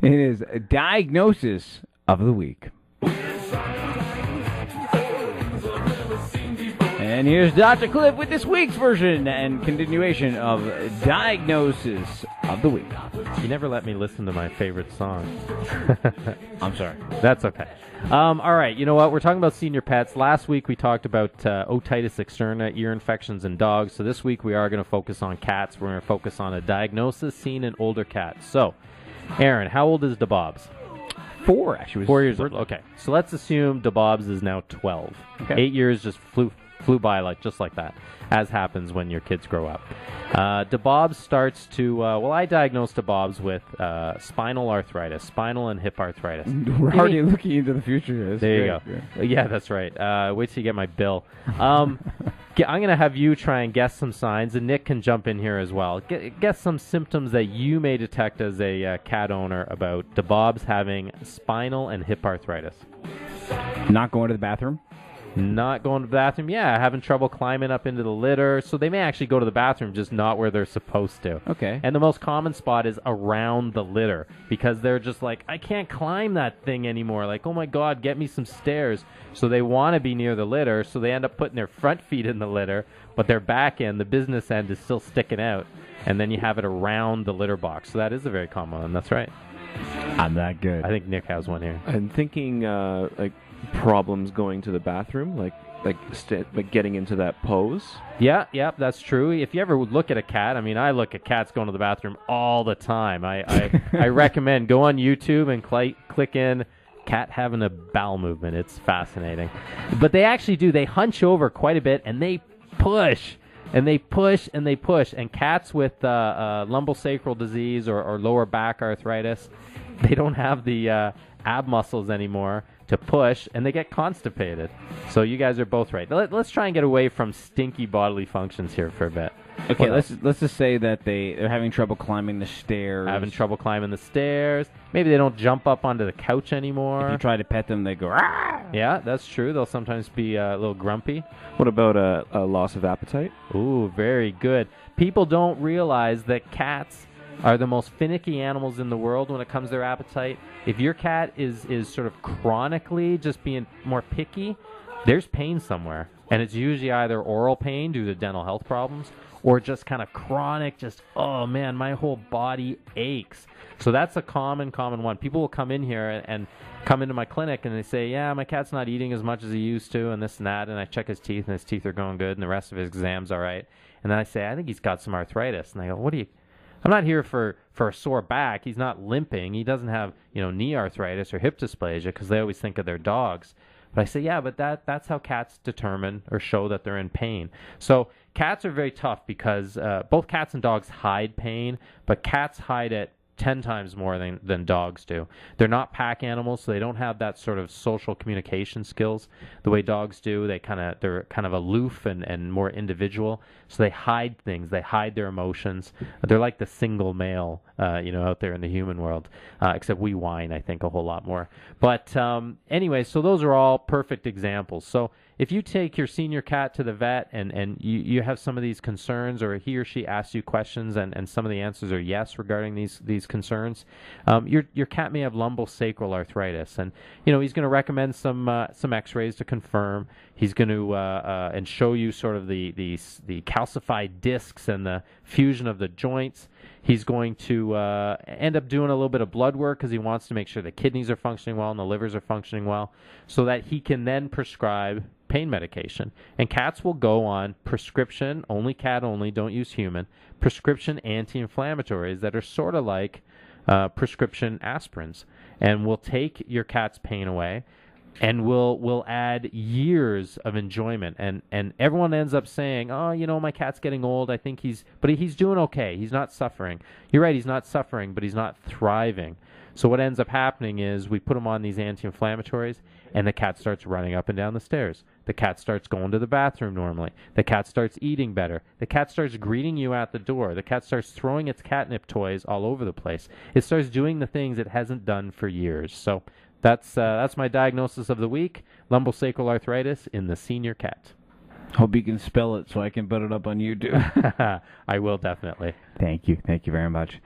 It is a diagnosis of the week. And here's Dr. Cliff with this week's version and continuation of Diagnosis of the Week. You never let me listen to my favorite song. I'm sorry. That's okay. All right, you know what? We're talking about senior pets. Last week we talked about otitis externa, ear infections in dogs. So this week we are going to focus on cats. We're going to focus on a diagnosis seen in older cats. So, Aaron, how old is DeBobs? 4, actually. 4 years old. Okay. So let's assume DeBobs is now 12. Okay. 8 years just flew by just like that, as happens when your kids grow up. DeBobs starts to, I diagnosed DeBobs with spinal arthritis, spinal and hip arthritis. We're already looking into the future. There you go. Yeah, that's right. Wait till you get my bill. I'm going to have you try and guess some signs, and Nick can jump in here as well. Guess some symptoms that you may detect as a cat owner about DeBobs having spinal and hip arthritis. Not going to the bathroom? Not going to the bathroom, yeah, having trouble climbing up into the litter. So they may actually go to the bathroom, just not where they're supposed to. Okay. And the most common spot is around the litter because they're just like, I can't climb that thing anymore. Like, oh my God, get me some stairs. So they want to be near the litter, so they end up putting their front feet in the litter, but their back end, the business end, is still sticking out. And then you have it around the litter box. So that is a very common one. That's right. I'm that good. I think Nick has one here. I'm thinking problems going to the bathroom, like getting into that pose. Yeah, that's true. If you ever look at a cat, I mean, I look at cats going to the bathroom all the time. I recommend go on YouTube and click in cat having a bowel movement. It's fascinating. But they actually do. They hunch over quite a bit, and they push. And they push and they push. And cats with lumbosacral disease or lower back arthritis, they don't have the ab muscles anymore to push, and they get constipated. So you guys are both right. Let's try and get away from stinky bodily functions here for a bit. Okay, let's just say that they're having trouble climbing the stairs. Having trouble climbing the stairs. Maybe they don't jump up onto the couch anymore. If you try to pet them, they go, "Rah!" Yeah, that's true. They'll sometimes be a little grumpy. What about a loss of appetite? Ooh, very good. People don't realize that cats are the most finicky animals in the world when it comes to their appetite. If your cat is sort of chronically just being more picky, there's pain somewhere. And it's usually either oral pain due to dental health problems or just kind of chronic, just, oh man, my whole body aches. So that's a common one. People will come in here and come into my clinic and they say, yeah, my cat's not eating as much as he used to and this and that. And I check his teeth and his teeth are going good and the rest of his exam's all right. And then I say, I think he's got some arthritis. And I go, I'm not here for a sore back. He's not limping. He doesn't have, knee arthritis or hip dysplasia because they always think of their dogs. But I say, yeah, but that's how cats determine or show that they're in pain. So cats are very tough because both cats and dogs hide pain, but cats hide it 10 times more than dogs do. They're not pack animals, so they don't have that sort of social communication skills the way dogs do. They're kind of aloof and more individual, so they hide things. They hide their emotions. They're like the single male, out there in the human world, except we whine, I think, a whole lot more. But anyway, so those are all perfect examples. So if you take your senior cat to the vet and you have some of these concerns, or he or she asks you questions and some of the answers are yes regarding these concerns, your cat may have lumbosacral arthritis, and he's going to recommend some X-rays to confirm. He's going to and show you sort of the calcified discs and the fusion of the joints. He's going to end up doing a little bit of blood work because he wants to make sure the kidneys are functioning well and the livers are functioning well, so that he can then prescribe pain medication. And cats will go on prescription, only cat only, don't use human, prescription anti-inflammatories that are sort of like prescription aspirins, and will take your cat's pain away. And will add years of enjoyment, and everyone ends up saying, oh, my cat's getting old. I think he's doing okay. He's not suffering. You're right, he's not suffering, but he's not thriving. So what ends up happening is we put him on these anti-inflammatories, and the cat starts running up and down the stairs. The cat starts going to the bathroom normally. The cat starts eating better. The cat starts greeting you at the door. The cat starts throwing its catnip toys all over the place. It starts doing the things it hasn't done for years. So that's my diagnosis of the week: lumbosacral arthritis in the senior cat. Hope you can spell it so I can put it up on YouTube. I will definitely. Thank you very much.